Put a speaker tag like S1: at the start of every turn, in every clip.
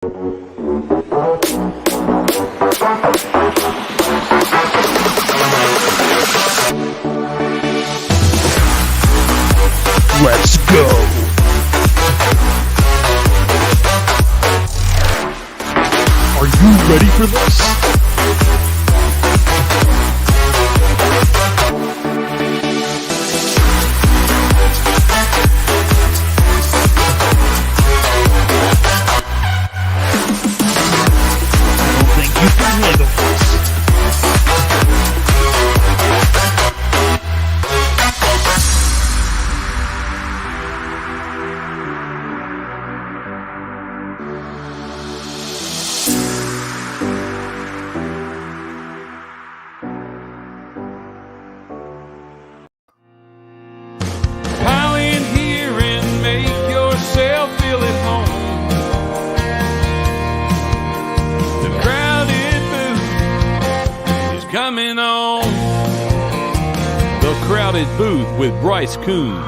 S1: Let's go. Are you ready for this? I don't think you can handle this.
S2: Pile in here and make yourself feel at home. The crowded booth is coming on. The Crowded Booth with Bryce Coon.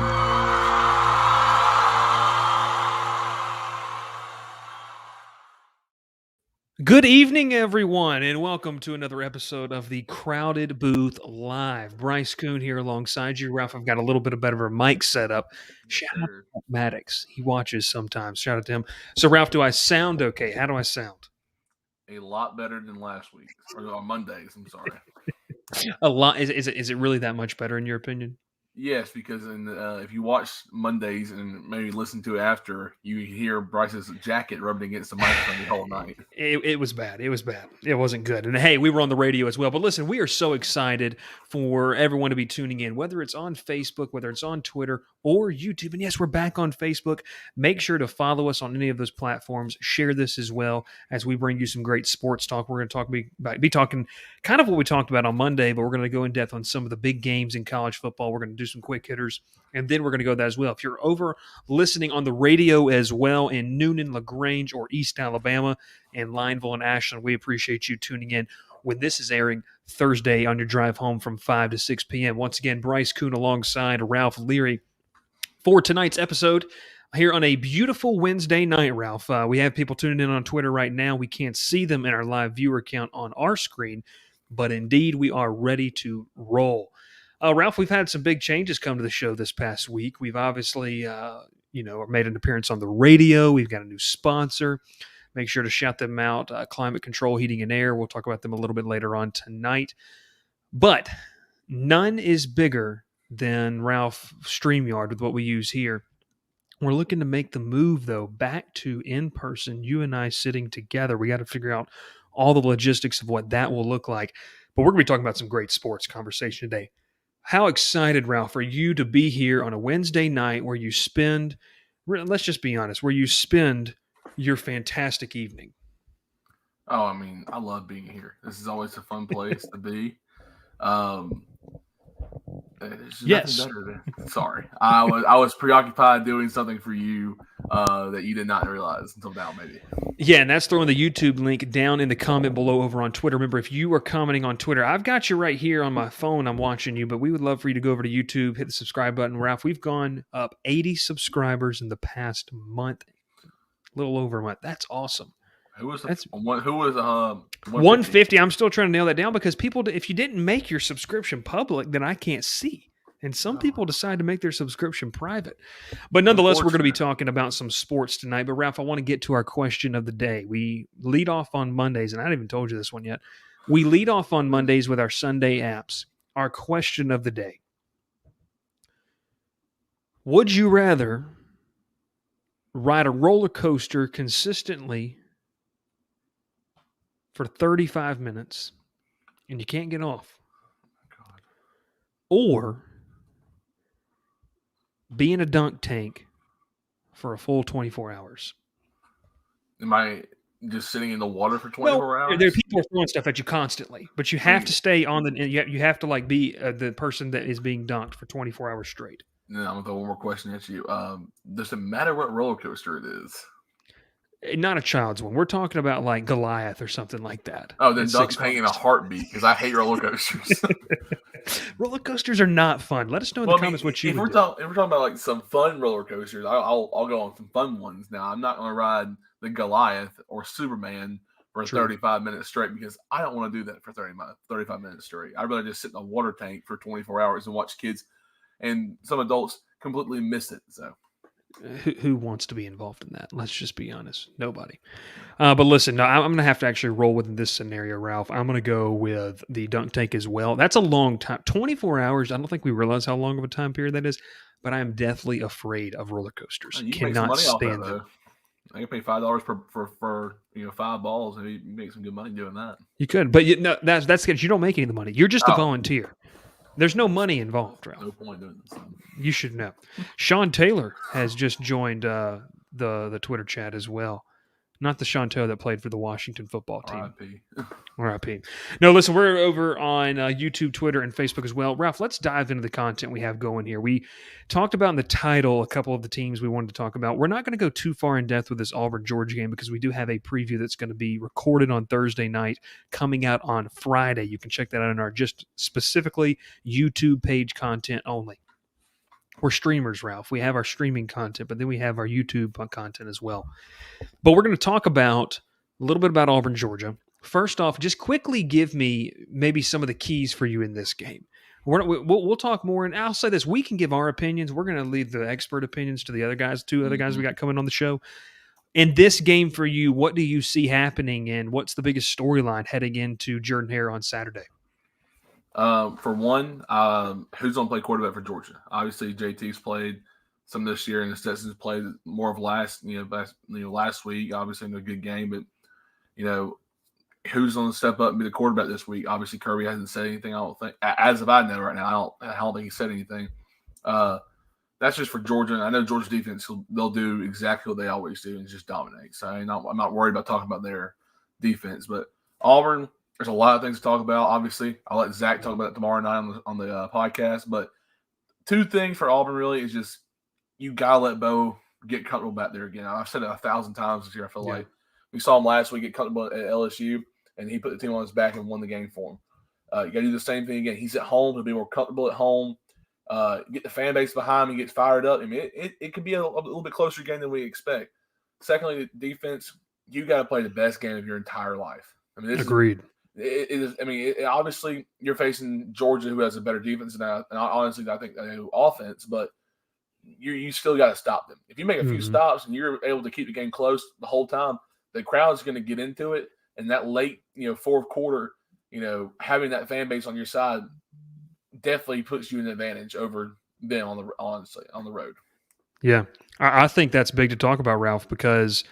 S1: Good evening, everyone, and welcome to another episode of the Crowded Booth Live. Bryce Coon here alongside you. Ralph, I've got a little bit better of a mic set up. Shout out to Maddox. He watches sometimes. Shout out to him. So, Ralph, do I sound okay? How do I sound?
S3: A lot better than last week, or on Mondays. I'm sorry.
S1: A lot. Is it really that much better in your opinion?
S3: Yes, because if you watch Mondays and maybe listen to it after, you hear Bryce's jacket rubbing against the microphone the whole night.
S1: It was bad. It was bad. It wasn't good. And hey, we were on the radio as well. But listen, we are so excited for everyone to be tuning in, whether it's on Facebook, whether it's on Twitter or YouTube. And yes, we're back on Facebook. Make sure to follow us on any of those platforms. Share this as well as we bring you some great sports talk. We're going to be talking kind of what we talked about on Monday, but we're going to go in depth on some of the big games in college football. We're going to do some quick hitters, and then we're going to go that as well. If you're over listening on the radio as well in Noonan, LaGrange, or East Alabama, and Lineville and Ashland, we appreciate you tuning in when this is airing Thursday on your drive home from 5 to 6 p.m. Once again, Bryce Coon alongside Ralph Leary for tonight's episode here on a beautiful Wednesday night, Ralph. We have people tuning in on Twitter right now. We can't see them in our live viewer count on our screen, but indeed we are ready to roll. Ralph, we've had some big changes come to the show this past week. We've obviously, made an appearance on the radio. We've got a new sponsor. Make sure to shout them out, Climate Control Heating and Air. We'll talk about them a little bit later on tonight. But none is bigger than Ralph StreamYard with what we use here. We're looking to make the move, though, back to in-person, you and I sitting together. We got to figure out all the logistics of what that will look like. But we're going to be talking about some great sports conversation today. How excited, Ralph, are you to be here on a Wednesday night where you spend, let's just be honest, where you spend your fantastic evening?
S3: Oh, I mean, I love being here. This is always a fun place to be.
S1: Yes.
S3: Nothing better than, sorry. I was preoccupied doing something for you that you did not realize until now, maybe.
S1: Yeah, and that's throwing the YouTube link down in the comment below over on Twitter. Remember, if you are commenting on Twitter, I've got you right here on my phone. I'm watching you, but we would love for you to go over to YouTube, hit the subscribe button. Ralph, we've gone up 80 subscribers in the past month, a little over a month. That's awesome.
S3: Who was 150?
S1: 150. I'm still trying to nail that down because people, if you didn't make your subscription public, then I can't see. And some people decide to make their subscription private. But nonetheless, we're going to be talking about some sports tonight. But Ralph, I want to get to our question of the day. We lead off on Mondays, and I haven't even told you this one yet. We lead off on Mondays with our Sunday apps. Our question of the day. Would you rather ride a roller coaster consistently for 35 minutes and you can't get off, or be in a dunk tank for a full 24 hours?
S3: Am I just sitting in the water for 24 hours?
S1: There are people throwing stuff at you constantly, but you have to stay on you have to be the person that is being dunked for 24 hours straight.
S3: Then I'm going to throw one more question at you. Does it matter what roller coaster it is?
S1: Not a child's one. We're talking about like Goliath or something like that.
S3: Oh, then dunk's hanging in a heartbeat because I hate roller coasters.
S1: Roller coasters are not fun. Let us know in the comments what you would do.
S3: If we're talking about like some fun roller coasters, I'll go on some fun ones. Now, I'm not going to ride the Goliath or Superman for
S1: True.
S3: 35 minutes straight, because I don't want to do that for 35 minutes straight. I'd rather just sit in a water tank for 24 hours and watch kids and some adults completely miss it. So
S1: Who wants to be involved in that? Let's just be honest. Nobody. But listen, no, I'm going to have to actually roll with this scenario, Ralph. I'm going to go with the dunk tank as well. That's a long time. 24 hours. I don't think we realize how long of a time period that is, but I am deathly afraid of roller coasters.
S3: you can make some
S1: Cannot
S3: money off that,
S1: stand them.
S3: though. I can pay $5 for 5 balls, and you make some good money doing that.
S1: You could, but that's because you don't make any of the money. You're just a volunteer. There's no money involved, Ralph.
S3: No point doing this.
S1: You should know. Sean Taylor has just joined the Twitter chat as well. Not the Sean Taylor that played for the Washington football team.
S3: R.I.P.
S1: R.I.P. No, listen, we're over on YouTube, Twitter, and Facebook as well. Ralph, let's dive into the content we have going here. We talked about in the title a couple of the teams we wanted to talk about. We're not going to go too far in depth with this Auburn-Georgia game because we do have a preview that's going to be recorded on Thursday night, coming out on Friday. You can check that out on our just specifically YouTube page content only. We're streamers, Ralph. We have our streaming content, but then we have our YouTube content as well. But we're going to talk about a little bit about Auburn, Georgia. First off, just quickly give me maybe some of the keys for you in this game. We'll talk more, and I'll say this. We can give our opinions. We're going to leave the expert opinions to the other guys, two other guys we got coming on the show. In this game for you, what do you see happening, and what's the biggest storyline heading into Jordan-Hare on Saturday?
S3: For one, who's going to play quarterback for Georgia? Obviously, JT's played some this year, and Stetson's played more of last week. Obviously, in a good game, but who's going to step up and be the quarterback this week? Obviously, Kirby hasn't said anything. I don't think, as of I know right now, I don't think he said anything. That's just for Georgia. I know Georgia's defense; they'll do exactly what they always do and just dominate. So I'm not worried about talking about their defense, but Auburn. There's a lot of things to talk about. Obviously, I'll let Zach talk about it tomorrow night on the podcast. But two things for Auburn really is just you gotta let Bo get comfortable back there again. I've said it 1,000 times this year. I feel like we saw him last week get comfortable at LSU, and he put the team on his back and won the game for him. You got to do the same thing again. He's at home. He'll be more comfortable at home. Get the fan base behind him and get fired up. I mean, it could be a little bit closer game than we expect. Secondly, the defense, you got to play the best game of your entire life. I mean,
S1: Agreed.
S3: It is. I mean, obviously, you're facing Georgia, who has a better defense than and honestly, I think they have offense, but you still got to stop them. If you make a few stops and you're able to keep the game close the whole time, the crowd's going to get into it, and that late, fourth quarter, having that fan base on your side definitely puts you in an advantage over them on the road.
S1: Yeah, I think that's big to talk about, Ralph, because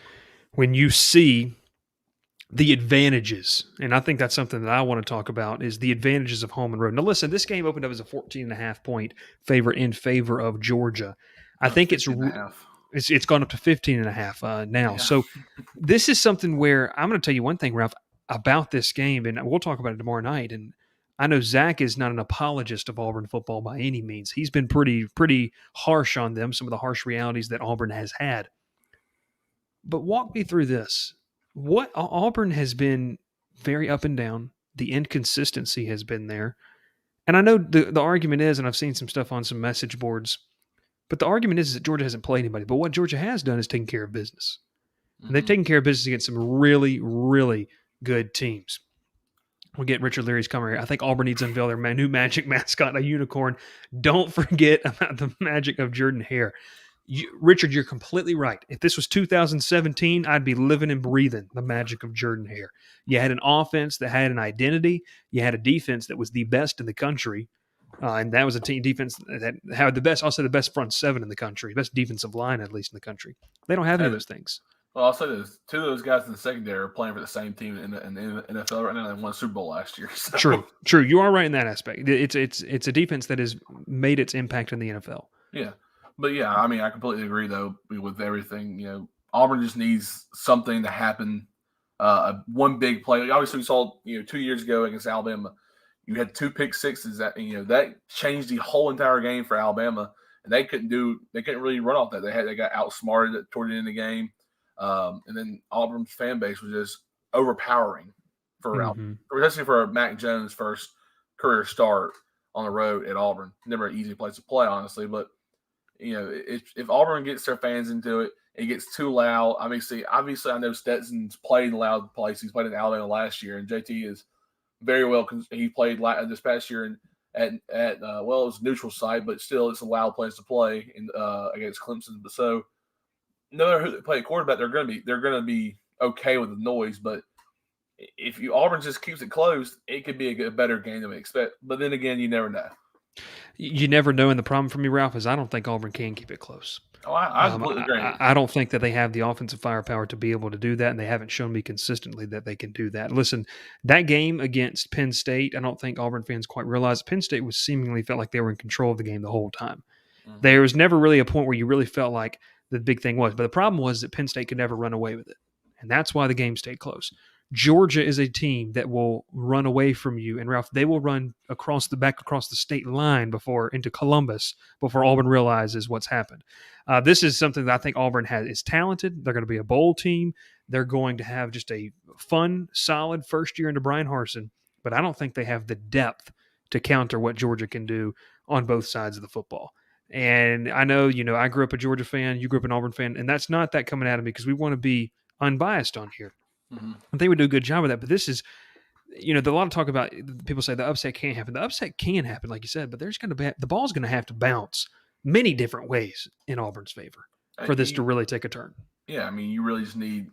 S1: when you see the advantages, and I think that's something that I want to talk about, is the advantages of home and road. Now, listen, this game opened up as a 14.5-point favorite in favor of Georgia. I think it's gone up to 15.5 now. Yeah. So this is something where I'm going to tell you one thing, Ralph, about this game, and we'll talk about it tomorrow night. And I know Zach is not an apologist of Auburn football by any means. He's been pretty harsh on them, some of the harsh realities that Auburn has had. But walk me through this. What Auburn has been very up and down. The inconsistency has been there. And I know the argument is, and I've seen some stuff on some message boards, but the argument is that Georgia hasn't played anybody. But what Georgia has done is taken care of business. And they've taken care of business against some really, really good teams. We'll get Richard Leary's coming here. I think Auburn needs to unveil their new magic mascot, a unicorn. Don't forget about the magic of Jordan-Hare. Richard, you're completely right. If this was 2017, I'd be living and breathing the magic of Jordan-Hare. You had an offense that had an identity. You had a defense that was the best in the country. And that was a team defense that had the best, I'll say the best front seven in the country, best defensive line, at least in the country. They don't have any of those things.
S3: Well, I'll say this. Two of those guys in the secondary are playing for the same team in the NFL right now. They won a Super Bowl last year. So.
S1: True. You are right in that aspect. It's a defense that has made its impact in the NFL.
S3: Yeah. But, yeah, I mean, I completely agree, though, with everything. Auburn just needs something to happen, one big play. Obviously, we saw, 2 years ago against Alabama, you had 2 pick sixes that changed the whole entire game for Alabama, and they couldn't really run off that. They got outsmarted toward the end of the game, and then Auburn's fan base was just overpowering especially for Mac Jones' first career start on the road at Auburn. Never an easy place to play, honestly, but if Auburn gets their fans into it, it gets too loud. Obviously, I know Stetson's played in loud places. He's played in Alabama last year, and JT is very well. He played this past year at it was a neutral site, but still, it's a loud place to play against Clemson. But so, no matter who they play quarterback, they're gonna be okay with the noise. But if Auburn just keeps it close, it could be a better game than we expect. But then again, you never know.
S1: You never know, and the problem for me, Ralph, is I don't think Auburn can keep it close.
S3: Oh, I completely agree.
S1: I don't think that they have the offensive firepower to be able to do that, and they haven't shown me consistently that they can do that. Listen, that game against Penn State, I don't think Auburn fans quite realize Penn State was seemingly felt like they were in control of the game the whole time. Mm-hmm. There was never really a point where you really felt like the big thing was. But the problem was that Penn State could never run away with it, and that's why the game stayed close. Georgia is a team that will run away from you, and Ralph, they will run across the state line into Columbus before Auburn realizes what's happened. This is something that I think Auburn is talented. They're going to be a bowl team. They're going to have just a fun, solid first year into Brian Harsin, but I don't think they have the depth to counter what Georgia can do on both sides of the football. And I know, I grew up a Georgia fan, you grew up an Auburn fan, and that's not that coming at me because we want to be unbiased on here. Mm-hmm. I think we do a good job of that, but this is, there's a lot of talk about people say the upset can't happen. The upset can happen, like you said, but the ball's going to have to bounce many different ways in Auburn's favor for this to really take a turn.
S3: Yeah, you really just need,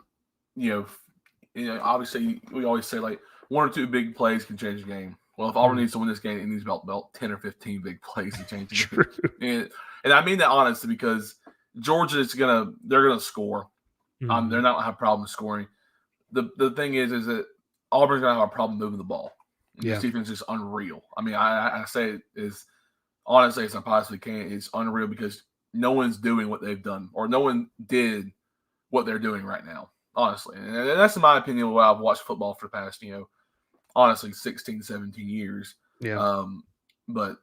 S3: obviously we always say like one or two big plays can change the game. Well, if Auburn needs to win this game, it needs about 10 or 15 big plays to change the game. And I mean that honestly because Georgia they're gonna score. Mm-hmm. They're not gonna have problems scoring. The thing is that Auburn's going to have a problem moving the ball. This defense is unreal. I say it is honestly as I possibly can. It's unreal because no one's doing what they've done or no one did what they're doing right now, honestly. And that's in my opinion what I've watched football for the past, honestly 16, 17 years.
S1: Yeah.
S3: But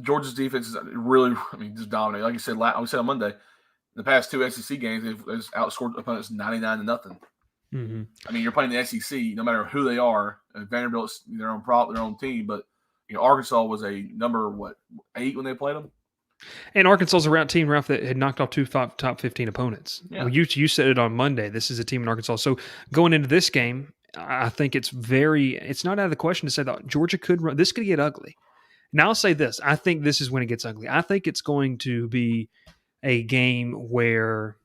S3: Georgia's defense is really, just dominating. Like you said, we said on Monday, the past two SEC games, they've outscored opponents 99-0. Mm-hmm. You're playing the SEC, no matter who they are. Vanderbilt's their own team, but Arkansas was a number 8 when they played them.
S1: And Arkansas's a team, Ralph, that had knocked off two top 15 opponents. Yeah. Well, you said it on Monday. This is a team in Arkansas. So going into this game, I think it's not out of the question to say that Georgia could run. This could get ugly. Now I'll say this: I think this is when it gets ugly. I think it's going to be a game where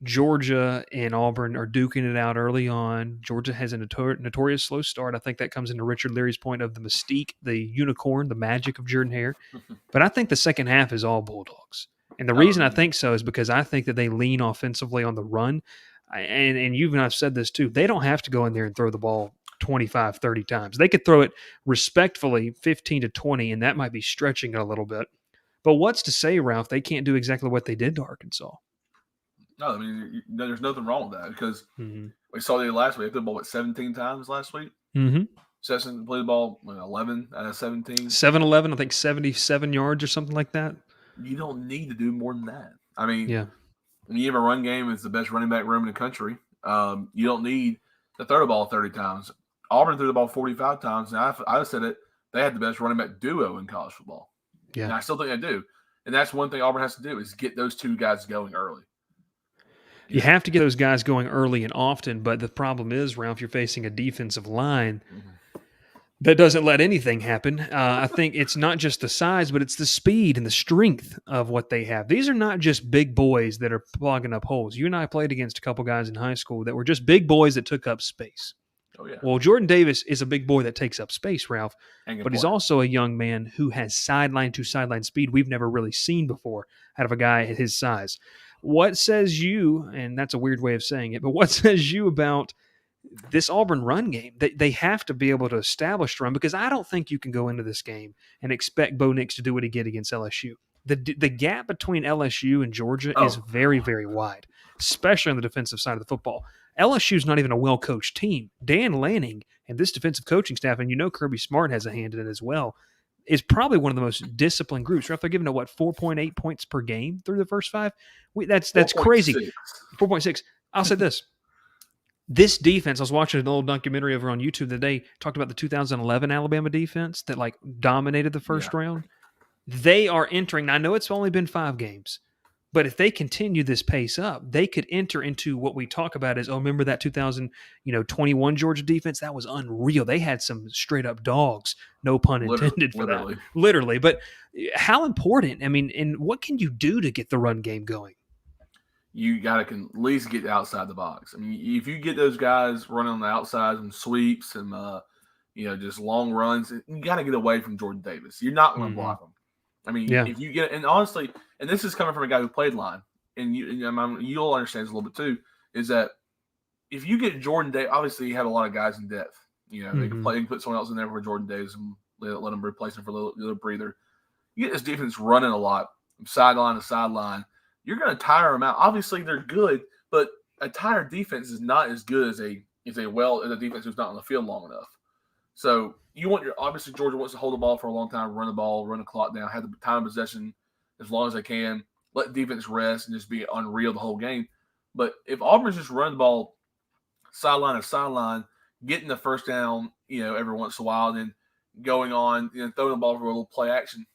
S1: Georgia and Auburn are duking it out early on. Georgia has a notorious slow start. I think that comes into Richard Leary's point of the mystique, the unicorn, the magic of Jordan Hare. But I think the second half is all Bulldogs. And the reason I think so is because I think that they lean offensively on the run. And you've and I've said this too. They don't have to go in there and throw the ball 25, 30 times. They could throw it respectfully 15 to 20, and that might be stretching it a little bit. But what's to say, Ralph, they can't do exactly what they did to Arkansas?
S3: No, there's nothing wrong with that because we saw the last week. They played the ball 17 times last week.
S1: Mm-hmm.
S3: Sessions played the ball 11 out of 17.
S1: 7-11, I think 77 yards or something like that.
S3: You don't need to do more than that. When you have a run game, it's the best running back room in the country. You don't need to throw the ball 30 times. Auburn threw the ball 45 times, and I said it. They had the best running back duo in college football. Yeah, and I still think they do. And that's one thing Auburn has to do is get those two guys going early.
S1: You have to get those guys going early and often, but the problem is, Ralph, you're facing a defensive line that doesn't let anything happen. I think it's not just the size, but it's the speed and the strength of what they have. These are not just big boys that are plugging up holes. You and I played against a couple guys in high school that were just big boys that took up space.
S3: Oh, yeah.
S1: Well, Jordan Davis is a big boy that takes up space, Ralph, but he's also a young man who has sideline-to-sideline speed we've never really seen before out of a guy at his size. What says you, and that's a weird way of saying it, but what says you about this Auburn run game? They have to be able to establish run because I don't think you can go into this game and expect Bo Nix to do what he did against LSU. The gap between LSU and Georgia is very, very wide, especially on the defensive side of the football. LSU's not even a well-coached team. Dan Lanning and this defensive coaching staff, and Kirby Smart has a hand in it as well, is probably one of the most disciplined groups. Ralph, they're giving it, 4.8 points per game through the first 5? That's 4. Crazy. 4.6. I'll say this. This defense, I was watching an old documentary over on YouTube today, talked about the 2011 Alabama defense that dominated the first round. They are entering, I know it's only been 5 games, But if they continue this pace up, they could enter into what we talk about as, remember that 2021 Georgia defense? That was unreal. They had some straight up dogs, no pun intended for that. Literally. But how important, and what can you do to get the run game going?
S3: You got to at least get outside the box. If you get those guys running on the outside and sweeps and, just long runs, you got to get away from Jordan Davis. You're not going to block him. If you get, and honestly, and this is coming from a guy who played line, and you'll understand this a little bit too, is that if you get Jordan Davis, obviously he had a lot of guys in depth. They can put someone else in there for Jordan Davis and let him replace him for a little breather. You get this defense running a lot, sideline to sideline. You're going to tire them out. Obviously, they're good, but a tired defense is not as good as a defense who's not on the field long enough. So obviously Georgia wants to hold the ball for a long time, run the ball, run the clock down, have the time of possession as long as they can, let defense rest, and just be unreal the whole game. But if Auburn's just run the ball sideline to sideline, getting the first down, every once in a while, and then going on, throwing the ball for a little play action,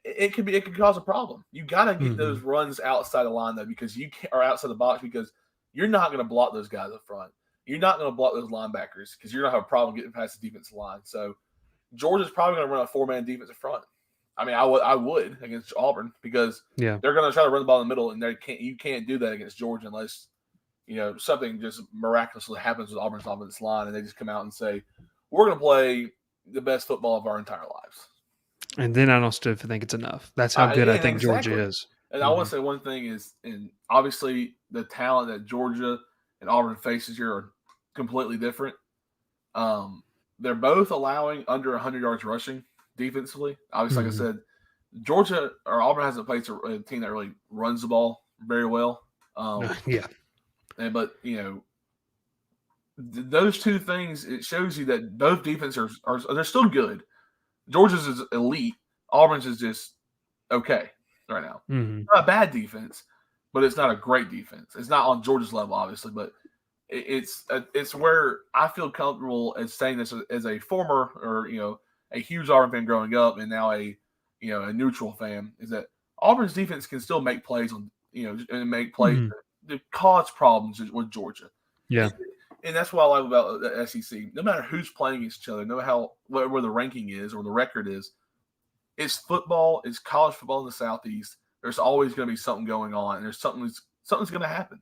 S3: it could cause a problem. You got to get those runs outside the line though, because or outside the box, because you're not going to block those guys up front. You're not going to block those linebackers because you're going to have a problem getting past the defensive line. So Georgia's probably going to run a 4-man defensive front. I would against Auburn because they're going to try to run the ball in the middle, and you can't do that against Georgia unless something just miraculously happens with Auburn's offensive line, and they just come out and say, "We're going to play the best football of our entire lives."
S1: And then I don't still think it's enough. That's how good I think Georgia is.
S3: And I want to say one thing is, and obviously the talent that Georgia and Auburn faces here are completely different. They're both allowing under 100 yards rushing defensively. Obviously, like I said, Georgia or Auburn hasn't played a team that really runs the ball very well. But those two things, it shows you that both defenses are they're still good. Georgia's is elite. Auburn's is just okay right now. It's not a bad defense, but it's not a great defense. It's not on Georgia's level, obviously, but it's where I feel comfortable as saying this as a former or a huge Auburn fan growing up and now a neutral fan, is that Auburn's defense can still make plays on and make plays that cause problems with Georgia.
S1: Yeah.
S3: And that's what I like about the SEC. No matter who's playing against each other, no matter where the ranking is or the record is, it's football, it's college football in the Southeast. There's always going to be something going on, and there's something's going to happen.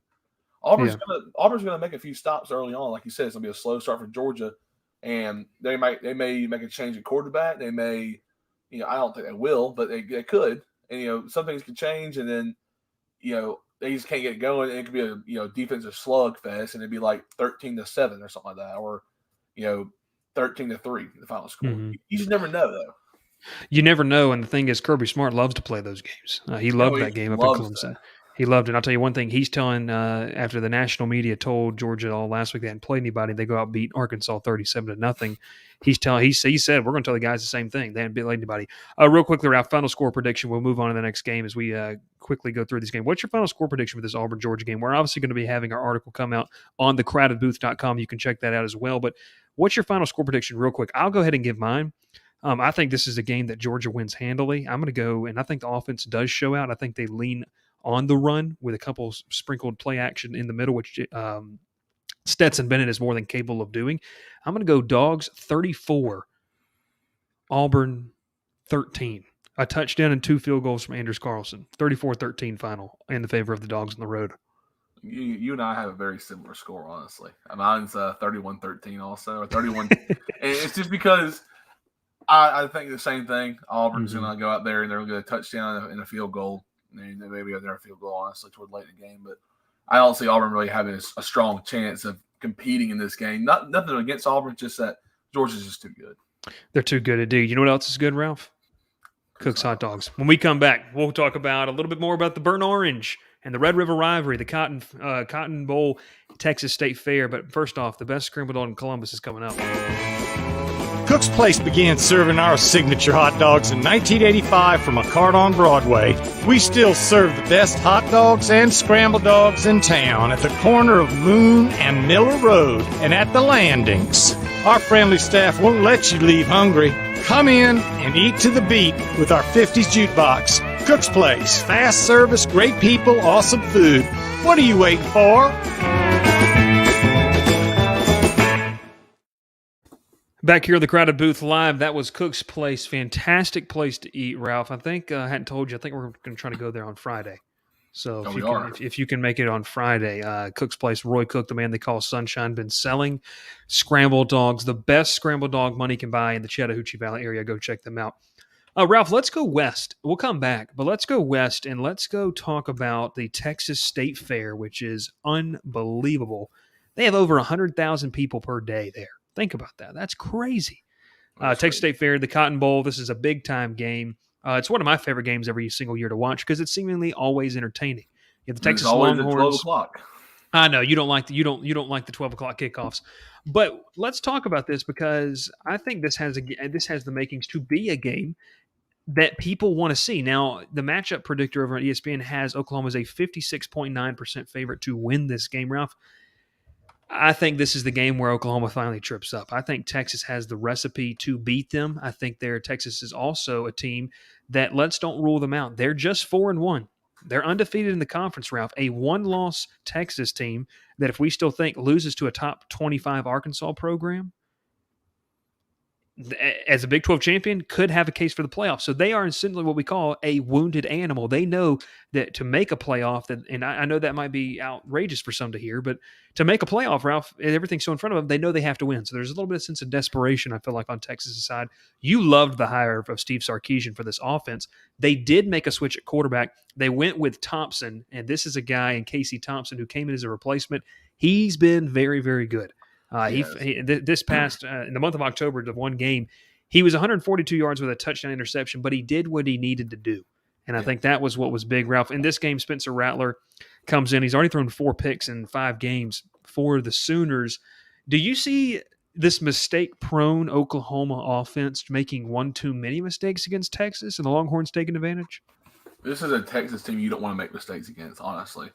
S3: Auburn's going to make a few stops early on, like you said. It's going to be a slow start for Georgia, and they may make a change at quarterback. They may, I don't think they will, but they could. And some things could change, and then they just can't get going. And it could be a defensive slugfest, and it'd be like 13-7 or something like that, or 13-3 the final score. You just never know, though.
S1: You never know, and the thing is, Kirby Smart loves to play those games. He loved that game up in Clemson. He loved it. And I'll tell you one thing, he's telling, after the national media told Georgia all last week they hadn't played anybody, they go out and beat Arkansas 37-0. He said, we're going to tell the guys the same thing. They hadn't beat anybody. Real quickly, our final score prediction. We'll move on to the next game as we quickly go through this game. What's your final score prediction for this Auburn-Georgia game? We're obviously going to be having our article come out on thecrowdedbooth.com. You can check that out as well. But what's your final score prediction real quick? I'll go ahead and give mine. I think this is a game that Georgia wins handily. I'm going to go, and I think the offense does show out. I think they lean on the run with a couple sprinkled play action in the middle, which Stetson Bennett is more than capable of doing. I'm going to go Dogs 34, Auburn 13. A touchdown and 2 field goals from Anders Carlson. 34-13 final in the favor of the Dogs on the road.
S3: You and I have a very similar score, honestly. Mine's 31-13 also, or 31. And it's just because I think the same thing. Auburn's going to go out there and they're going to get a touchdown and a field goal. And maybe they're a field goal, honestly, toward late in the game. But I don't see Auburn really having a strong chance of competing in this game. Nothing against Auburn, just that Georgia's just too good.
S1: They're too good to do. You know what else is good, Ralph? Cook's Hot Dogs. When we come back, we'll talk about a little bit more about the Burnt Orange and the Red River Rivalry, the Cotton Bowl, Texas State Fair. But first off, the best scrambled egg in Columbus is coming up.
S4: Cook's Place began serving our signature hot dogs in 1985 from a cart on Broadway. We still serve the best hot dogs and scrambled dogs in town at the corner of Moon and Miller Road and at the landings. Our friendly staff won't let you leave hungry. Come in and eat to the beat with our 50s jukebox. Cook's Place. Fast service, great people, awesome food. What are you waiting for?
S1: Back here at the Crowded Booth Live, that was Cook's Place. Fantastic place to eat, Ralph. I think I hadn't told you. I think we're going to try to go there on Friday. So if you can make it on Friday, Cook's Place, Roy Cook, the man they call Sunshine, been selling scrambled dogs, the best scrambled dog money can buy in the Chattahoochee Valley area. Go check them out. Ralph, let's go west. We'll come back, but let's go west and let's go talk about the Texas State Fair, which is unbelievable. They have over 100,000 people per day there. Think about that. That's crazy. Texas State Fair, the Cotton Bowl, this is a big-time game. It's one of my favorite games every single year to watch because it's seemingly always entertaining. You have the Texas Longhorns.
S3: At 12 o'clock.
S1: I know you don't like the 12 o'clock kickoffs, but let's talk about this because I think this has the makings to be a game that people want to see. Now, the matchup predictor over at ESPN has Oklahoma as a 56.9% favorite to win this game, Ralph. I think this is the game where Oklahoma finally trips up. I think Texas has the recipe to beat them. I think Texas is also a team that don't rule them out. They're just 4-1. They're undefeated in the conference, Ralph. A one-loss Texas team that, if we still think, loses to a top 25 Arkansas program, as a Big 12 champion, could have a case for the playoffs. So they are essentially what we call a wounded animal. They know that to make a playoff, and I know that might be outrageous for some to hear, but to make a playoff, Ralph, and everything's so in front of them, they know they have to win. So there's a little bit of sense of desperation, I feel like, on Texas' side. You loved the hire of Steve Sarkisian for this offense. They did make a switch at quarterback. They went with Thompson, and this is a guy in Casey Thompson who came in as a replacement. He's been very, very good. This past in the month of October, the one game, he was 142 yards with a touchdown interception, but he did what he needed to do. And I think that was what was big, Ralph. In this game, Spencer Rattler comes in. He's already thrown 4 picks in 5 games for the Sooners. Do you see this mistake-prone Oklahoma offense making one too many mistakes against Texas and the Longhorns taking advantage?
S3: This is a Texas team you don't want to make mistakes against, honestly.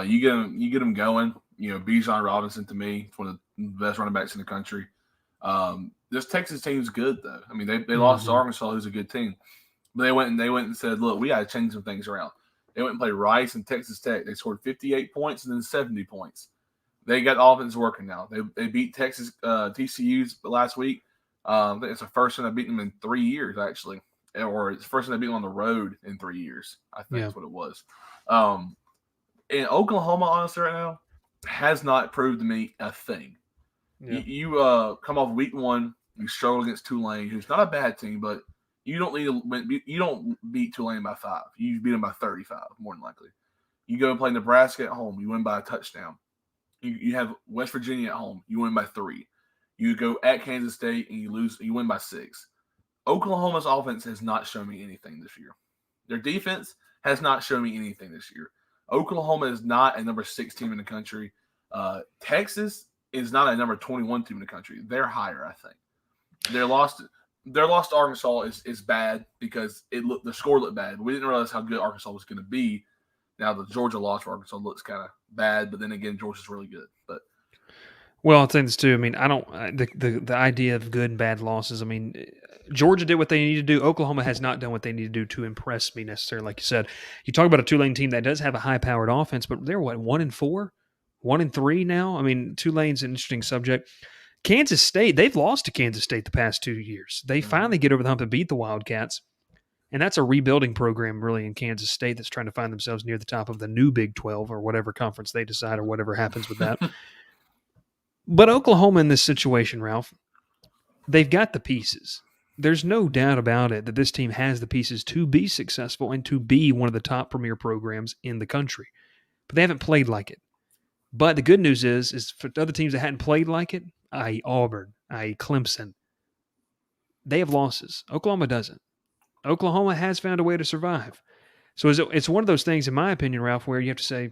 S3: You get them going. Bijan Robinson, to me, is one of the best running backs in the country. This Texas team's good, though. I mean, they lost to Arkansas, who's a good team. But they went and said, look, we got to change some things around. They went and played Rice and Texas Tech. They scored 58 points and then 70 points. They got the offense working now. They beat Texas TCU's last week. I think it's the first time they beat them in 3 years, actually. Or it's the first time they beat them on the road in 3 years. I think that's what it was. And Oklahoma, honestly, right now, has not proved to me a thing. Yeah. You come off week 1, you struggle against Tulane, who's not a bad team, but you don't beat Tulane by 5. You beat them by 35, more than likely. You go and play Nebraska at home, you win by a touchdown. You have West Virginia at home, you win by 3. You go at Kansas State and you win by 6. Oklahoma's offense has not shown me anything this year. Their defense has not shown me anything this year. Oklahoma is not a number 6 team in the country. Texas is not a number 21 team in the country. They're higher, I think. Their loss to Arkansas is bad because the score looked bad. We didn't realize how good Arkansas was going to be. Now the Georgia loss for Arkansas looks kind of bad, but then again, Georgia's really good. But
S1: well, I'll say this too. I mean, I don't the idea of good and bad losses. I mean, Georgia did what they needed to do. Oklahoma has not done what they need to do to impress me necessarily. Like you said, you talk about a Tulane team that does have a high-powered offense, but they're 1-4, 1-3 now. I mean, Tulane's an interesting subject. Kansas State, they've lost to Kansas State the past 2 years. They finally get over the hump and beat the Wildcats. And that's a rebuilding program really in Kansas State that's trying to find themselves near the top of the new Big 12 or whatever conference they decide or whatever happens with that. But Oklahoma in this situation, Ralph, they've got the pieces. There's no doubt about it that this team has the pieces to be successful and to be one of the top premier programs in the country. But they haven't played like it. But the good news is for other teams that hadn't played like it, i.e. Auburn, i.e. Clemson, they have losses. Oklahoma doesn't. Oklahoma has found a way to survive. So it's one of those things, in my opinion, Ralph, where you have to say,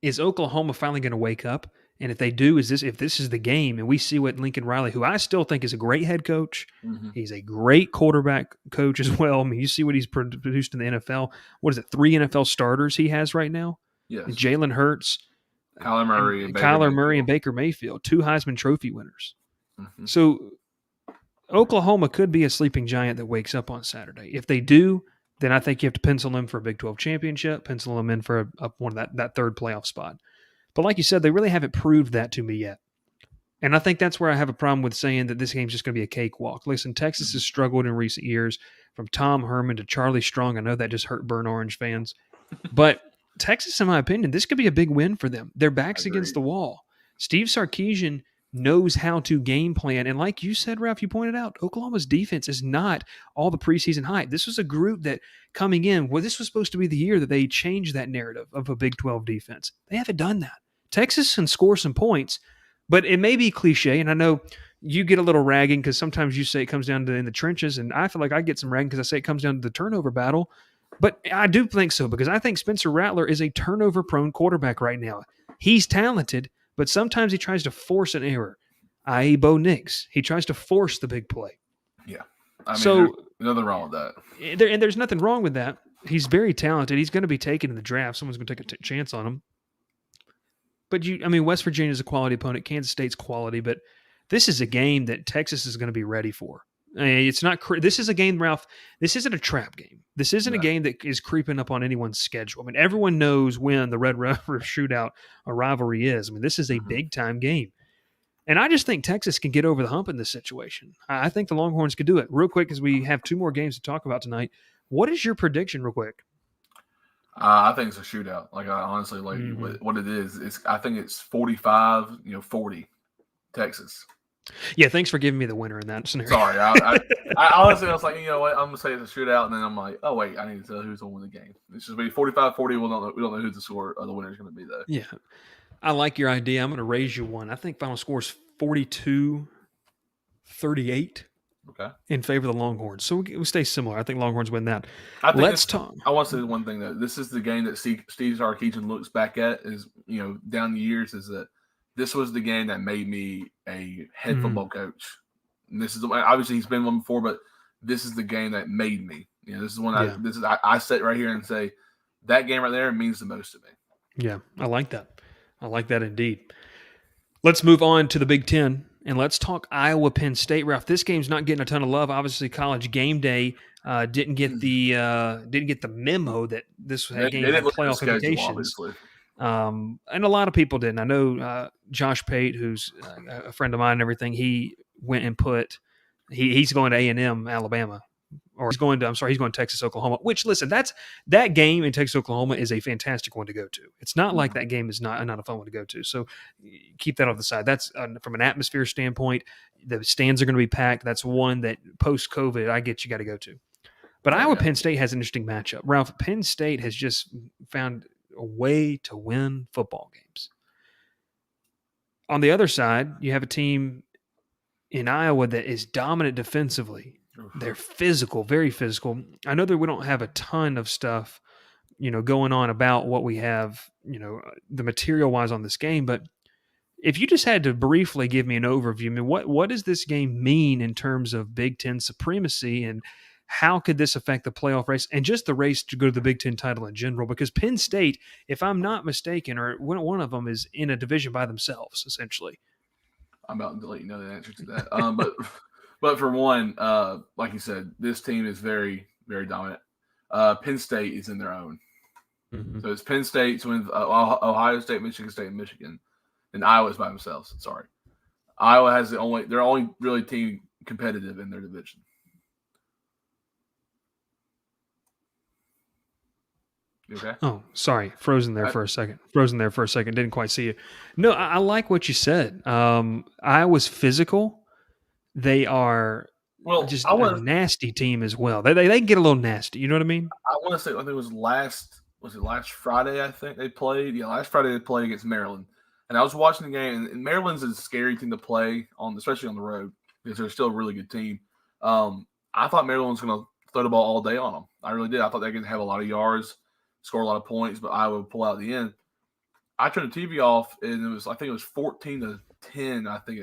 S1: is Oklahoma finally going to wake up? And if they do, if this is the game, and we see what Lincoln Riley, who I still think is a great head coach, he's a great quarterback coach as well. I mean, you see what he's produced in the NFL. What is it, 3 NFL starters he has right now?
S3: Yes.
S1: Jalen Hurts,
S3: Kyler Murray,
S1: and Baker Mayfield, 2 Heisman Trophy winners. So Oklahoma could be a sleeping giant that wakes up on Saturday. If they do, then I think you have to pencil them for a Big 12 championship, pencil them in for one of that third playoff spot. But like you said, they really haven't proved that to me yet. And I think that's where I have a problem with saying that this game's just going to be a cakewalk. Listen, Texas has struggled in recent years, from Tom Herman to Charlie Strong. I know that just hurt Burn Orange fans. But Texas, in my opinion, this could be a big win for them. Their back's against the wall. Steve Sarkisian knows how to game plan. And like you said, Ralph, you pointed out, Oklahoma's defense is not all the preseason hype. This was a group that coming in, well, this was supposed to be the year that they changed that narrative of a Big 12 defense. They haven't done that. Texas can score some points, but it may be cliche, and I know you get a little ragging because sometimes you say it comes down to in the trenches, and I feel like I get some ragging because I say it comes down to the turnover battle. But I do think so, because I think Spencer Rattler is a turnover-prone quarterback right now. He's talented, but sometimes he tries to force an error, i.e. Bo Nix. He tries to force the big play.
S3: Yeah. I mean,
S1: so
S3: there's nothing wrong with that.
S1: And there's nothing wrong with that. He's very talented. He's going to be taken in the draft. Someone's going to take a chance on him. But West Virginia is a quality opponent. Kansas State's quality, but this is a game that Texas is going to be ready for. It's not. This is a game, Ralph. This isn't a trap game. This isn't a game that is creeping up on anyone's schedule. I mean, everyone knows when the Red River Shootout or rivalry is. I mean, this is a big time game, and I just think Texas can get over the hump in this situation. I think the Longhorns could do it. Real quick, as we have two more games to talk about tonight. What is your prediction, real quick?
S3: I think it's a shootout. Like, I honestly, what it is. I think it's 45-40, Texas.
S1: Yeah, thanks for giving me the winner in that scenario.
S3: Sorry, I honestly was like, you know what, I'm gonna say it's a shootout, and then I'm like, oh wait, I need to tell who's gonna win the game. It's just be 45-40. We don't know who the score of the winner is gonna be though.
S1: Yeah, I like your idea. I'm gonna raise you one. I think final score is 42-38.
S3: Okay.
S1: In favor of the Longhorns. So we stay similar. I think Longhorns win that.
S3: Let's talk. I want to say one thing, though. This is the game that Steve Sarkisian looks back at is, down the years, is that this was the game that made me a head football coach. And this is obviously he's been one before, but this is the game that made me. This is one I sit right here and say that game right there means the most to me.
S1: Yeah, I like that. I like that indeed. Let's move on to the Big Ten. And let's talk Iowa-Penn State, Ralph. This game's not getting a ton of love. Obviously, College Game Day didn't get the memo that this game had playoff implications. And a lot of people didn't. I know Josh Pate, who's a friend of mine and everything, he went and he's going to A&M, Alabama. Or he's going to Texas, Oklahoma, which, listen, that game in Texas, Oklahoma is a fantastic one to go to. It's not like that game is not a fun one to go to. So keep that off the side. That's from an atmosphere standpoint, the stands are going to be packed. That's one that post-COVID, I get you got to go to. But Iowa-Penn State has an interesting matchup. Ralph, Penn State has just found a way to win football games. On the other side, you have a team in Iowa that is dominant defensively. They're physical, very physical. I know that we don't have a ton of stuff, going on about what we have, the material-wise on this game. But if you just had to briefly give me an overview, what does this game mean in terms of Big Ten supremacy, and how could this affect the playoff race and just the race to go to the Big Ten title in general? Because Penn State, if I'm not mistaken, or one of them is in a division by themselves, essentially.
S3: I'm about to let you know the answer to that. But for one, like you said, this team is very, very dominant. Penn State is in their own. Mm-hmm. So it's Penn State, with Ohio State, Michigan State, and Michigan. And Iowa's by themselves. Sorry. Iowa has they're only really team competitive in their division. You okay?
S1: Oh, sorry. Frozen there for a second. Didn't quite see you. No, I like what you said. Iowa's physical. They are just a nasty team as well. They can get a little nasty. You know what I mean?
S3: I want to say, I think it was last Friday, I think they played. Yeah, last Friday they played against Maryland. And I was watching the game, and Maryland's a scary team to play on, especially on the road, because they're still a really good team. I thought Maryland was going to throw the ball all day on them. I really did. I thought they could have a lot of yards, score a lot of points, but Iowa would pull out at the end. I turned the TV off, and I think it was 14-10. I think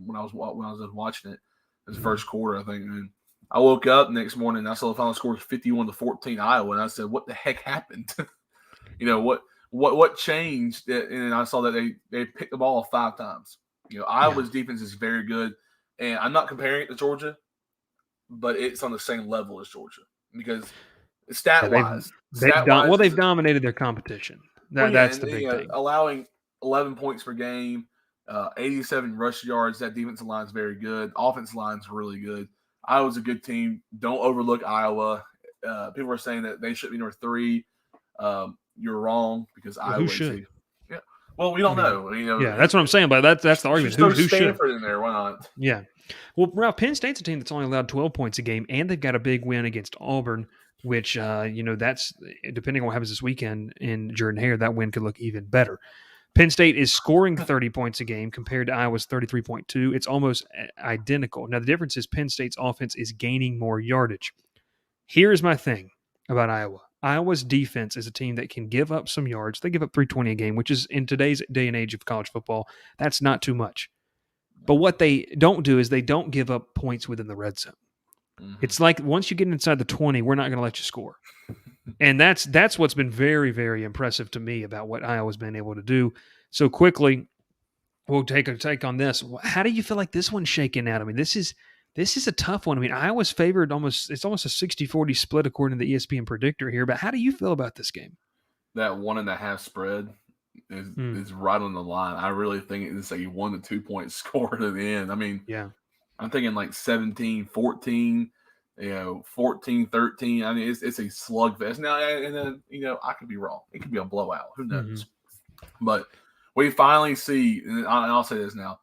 S3: when I was watching it, it was the first quarter, I think. And I woke up next morning and I saw the final score was 51-14 Iowa, and I said, "What the heck happened?" What changed? And I saw that they picked the ball 5 times. Iowa's defense is very good, and I'm not comparing it to Georgia, but it's on the same level as Georgia, because Stat wise,
S1: they've dominated their competition. That's the big thing.
S3: Allowing 11 points per game, 87 rush yards. That defensive line is very good. Offensive line is really good. Iowa's a good team. Don't overlook Iowa. People are saying that they should be number 3. You're wrong because Iowa
S1: should.
S3: Yeah. Well, we don't know.
S1: Yeah, that's what I'm saying. But that's the argument. Who
S3: Stanford in there? Why not?
S1: Yeah. Well, Ralph, Penn State's a team that's only allowed 12 points a game, and they've got a big win against Auburn, which that's depending on what happens this weekend in Jordan-Hare, that win could look even better. Penn State is scoring 30 points a game compared to Iowa's 33.2. It's almost identical. Now, the difference is Penn State's offense is gaining more yardage. Here's my thing about Iowa. Iowa's defense is a team that can give up some yards. They give up 320 a game, which is in today's day and age of college football, that's not too much. But what they don't do is they don't give up points within the red zone. Mm-hmm. It's like once you get inside the 20, we're not going to let you score. And that's what's been very, very impressive to me about what Iowa's been able to do. So quickly, we'll take a take on this. How do you feel like this one's shaking out? I mean, this is a tough one. I mean, Iowa's favored it's almost a 60-40 split according to the ESPN predictor here. But how do you feel about this game?
S3: That 1.5 spread is right on the line. I really think it's a 1 to 2 point score to the end. I mean,
S1: yeah,
S3: I'm thinking like 17-14. 14-13. I mean, it's a slugfest. Now, and then, I could be wrong. It could be a blowout. Who knows? Mm-hmm. But we finally see, and I'll say this now,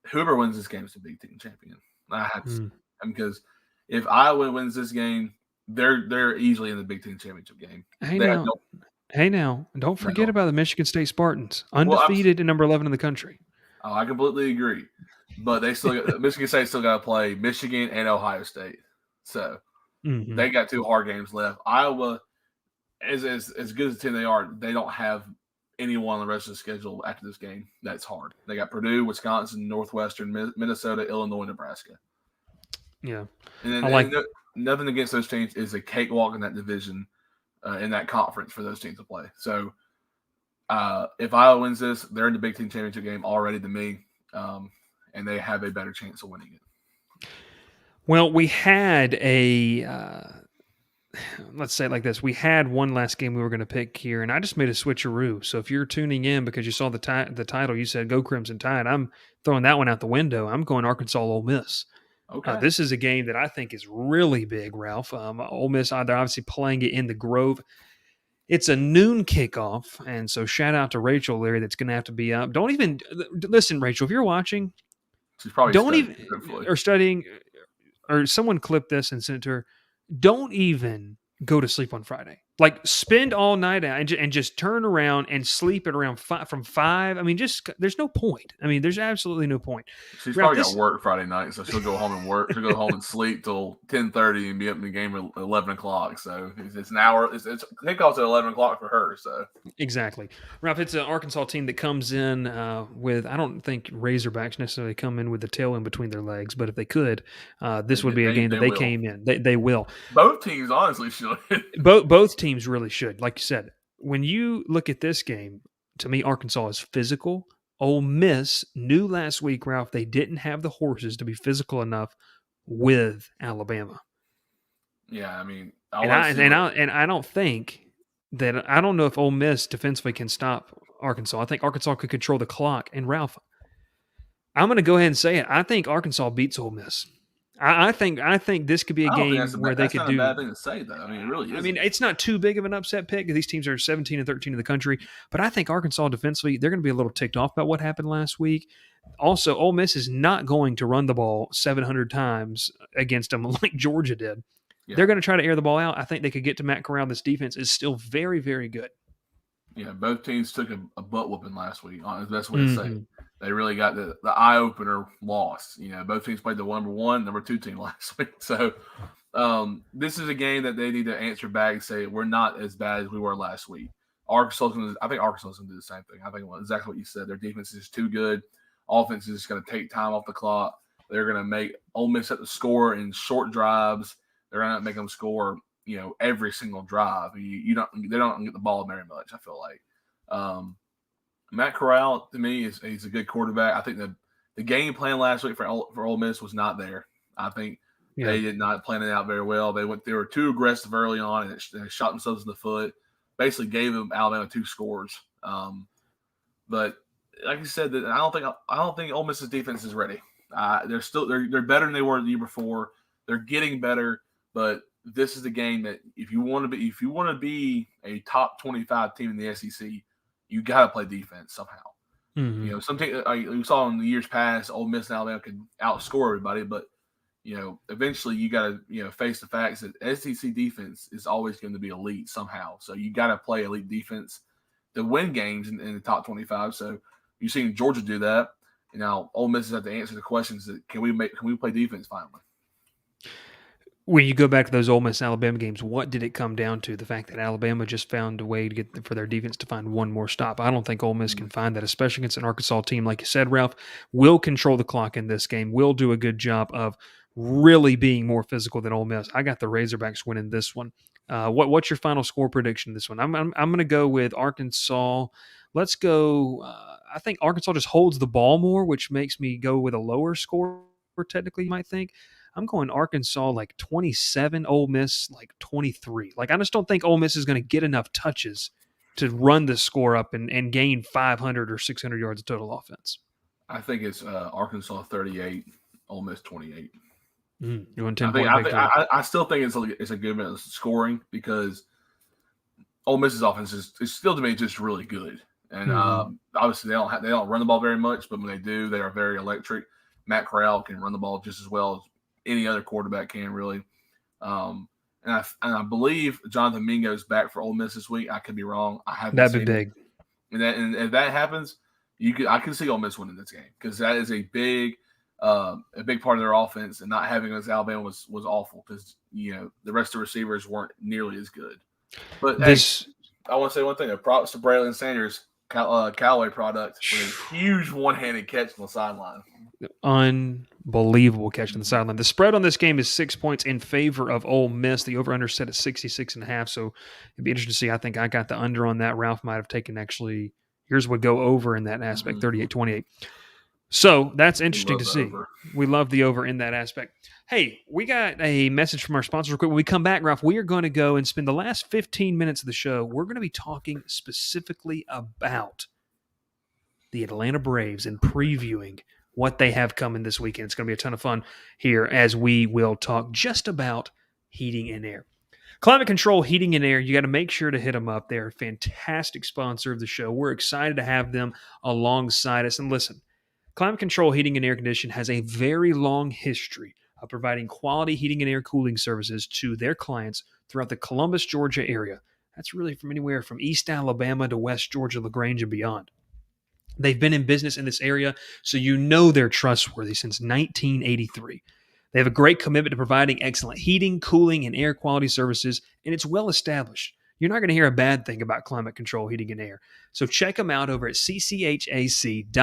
S3: whoever wins this game is the Big Ten champion. I have to say, because if Iowa wins this game, they're easily in the Big Ten championship game.
S1: Hey now, don't forget about the Michigan State Spartans, undefeated and number 11 in the country.
S3: Oh, I completely agree. But they still Michigan State still got to play Michigan and Ohio State. So they got 2 hard games left. Iowa, as good as the team they are, they don't have anyone on the rest of the schedule after this game that's hard. They got Purdue, Wisconsin, Northwestern, Minnesota, Illinois, Nebraska.
S1: Yeah.
S3: And nothing against those teams is a cakewalk in that division, in that conference for those teams to play. So if Iowa wins this, they're in the Big Ten championship game already to me, and they have a better chance of winning it.
S1: Well, we had let's say it like this. We had one last game we were going to pick here, and I just made a switcheroo. So if you're tuning in because you saw the title, you said Go Crimson Tide, I'm throwing that one out the window. I'm going Arkansas Ole Miss.
S3: Okay.
S1: This is a game that I think is really big, Ralph. Ole Miss, they're obviously playing it in the Grove. It's a noon kickoff, and so shout out to Rachel Leary that's going to have to be up. Don't even – listen, Rachel, if you're watching,
S3: she's probably
S1: studying – or someone clip this and send it to her. Don't even go to sleep on Friday. Like spend all night and just turn around and sleep at around 5 from 5. I mean, there's no point. I mean, there's absolutely no point.
S3: She's probably got work Friday night, so she'll go home and work. She'll go home and sleep till 10:30 and be up in the game at 11 o'clock. So it's an hour. It's kickoffs at 11 o'clock for her. So
S1: exactly, Ralph. It's an Arkansas team that comes in with. I don't think Razorbacks necessarily come in with the tail in between their legs, but if they could, this would be a game that they came in. They will.
S3: Both teams honestly should.
S1: Both teams really should. Like you said, when you look at this game, to me, Arkansas is physical. Ole Miss knew last week, Ralph, they didn't have the horses to be physical enough with Alabama.
S3: Yeah, I mean,
S1: I don't think that I don't know if Ole Miss defensively can stop Arkansas. I think Arkansas could control the clock. And Ralph, I'm going to go ahead and say it. I think Arkansas beats Ole Miss. I think this could be a game where they could do.
S3: That's not a bad thing to say, though. I mean, it really is.
S1: I mean, it's not too big of an upset pick. These teams are 17 and 13 in the country, but I think Arkansas defensively, they're going to be a little ticked off about what happened last week. Also, Ole Miss is not going to run the ball 700 times against them like Georgia did. Yeah. They're going to try to air the ball out. I think they could get to Matt Corral. This defense is still very, very good.
S3: Yeah, both teams took a butt whooping last week. That's the best way to say it. They really got the eye-opener loss. Both teams played the number 1, number 2 team last week. So this is a game that they need to answer back and say, we're not as bad as we were last week. I think Arkansas is going to do the same thing. I think exactly what you said. Their defense is too good. Offense is just going to take time off the clock. They're going to make Ole Miss have to score in short drives. They're going to make them score, every single drive. They don't get the ball very much, I feel like. Matt Corral, to me, he's a good quarterback. I think the game plan last week for Ole Miss was not there. I think
S1: Yeah.
S3: They did not plan it out very well. They were too aggressive early on, and they shot themselves in the foot. Basically, gave them Alabama 2 scores. But like you said, I don't think Ole Miss's defense is ready. They're better than they were the year before. They're getting better, but this is the game that if you want to be a top 25 team in the SEC, you got to play defense somehow.
S1: Mm-hmm.
S3: You know, some team, we saw in the years past, Ole Miss and Alabama could outscore everybody, but eventually you got to face the facts that SEC defense is always going to be elite somehow. So you got to play elite defense to win games in the top 25. So you've seen Georgia do that. Now Ole Miss has to answer the questions that can we play defense finally?
S1: When you go back to those Ole Miss Alabama games, what did it come down to? The fact that Alabama just found a way to get for their defense to find one more stop. I don't think Ole Miss can find that, especially against an Arkansas team, like you said, Ralph, will control the clock in this game, will do a good job of really being more physical than Ole Miss. I got the Razorbacks winning this one. What's your final score prediction this one? I'm going to go with Arkansas. Let's go. I think Arkansas just holds the ball more, which makes me go with a lower score. Technically, you might think. I'm going Arkansas like 27, Ole Miss like 23. Like, I just don't think Ole Miss is going to get enough touches to run the score up and gain 500 or 600 yards of total offense.
S3: I think it's Arkansas 38, Ole Miss 28.
S1: You want 10 point victory?
S3: I still think it's a good amount of scoring because Ole Miss's offense is still to me just really good, and obviously they don't run the ball very much, but when they do, they are very electric. Matt Corral can run the ball just as well as any other quarterback can, really. And I believe Jonathan Mingo's back for Ole Miss this week. I could be wrong. I haven't.
S1: That'd be big.
S3: And if that happens, I can see Ole Miss winning this game because that is a big part of their offense. And not having us Alabama was awful because the rest of the receivers weren't nearly as good. But I want to say one thing: props to Braylon Sanders, Callaway product, with a huge one-handed catch on the sideline.
S1: Unbelievable catch on the sideline. The spread on this game is 6 points in favor of Ole Miss. The over-under set at 66.5, so it'd be interesting to see. I think I got the under on that. Ralph might have taken yours would go over in that aspect, 38-28. So that's interesting to see.
S3: Over.
S1: We love the over in that aspect. Hey, we got a message from our sponsors real quick. When we come back, Ralph, we are going to go and spend the last 15 minutes of the show. We're going to be talking specifically about the Atlanta Braves and previewing what they have coming this weekend. It's going to be a ton of fun here as we will talk just about heating and air. Climate Control Heating and Air, you got to make sure to hit them up. They're a fantastic sponsor of the show. We're excited to have them alongside us. And listen, Climate Control Heating and Air Conditioning has a very long history of providing quality heating and air cooling services to their clients throughout the Columbus, Georgia area. That's really from anywhere from East Alabama to West Georgia, LaGrange, and beyond. They've been in business in this area, so they're trustworthy since 1983. They have a great commitment to providing excellent heating, cooling, and air quality services, and it's well established. You're not going to hear a bad thing about Climate Control Heating and Air. So check them out over at cchac.com.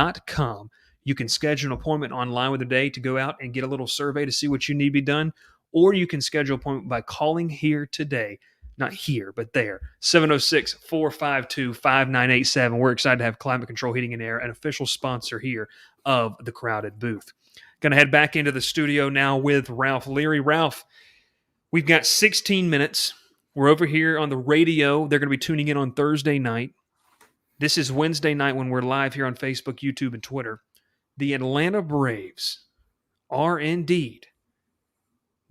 S1: You can schedule an appointment online with their day to go out and get a little survey to see what you need to be done, or you can schedule an appointment by calling here today. Not here, but there. 706-452-5987. We're excited to have Climate Control Heating and Air, an official sponsor here of the Crowded Booth. Going to head back into the studio now with Ralph Leary. Ralph, we've got 16 minutes. We're over here on the radio. They're going to be tuning in on Thursday night. This is Wednesday night when we're live here on Facebook, YouTube, and Twitter. The Atlanta Braves are indeed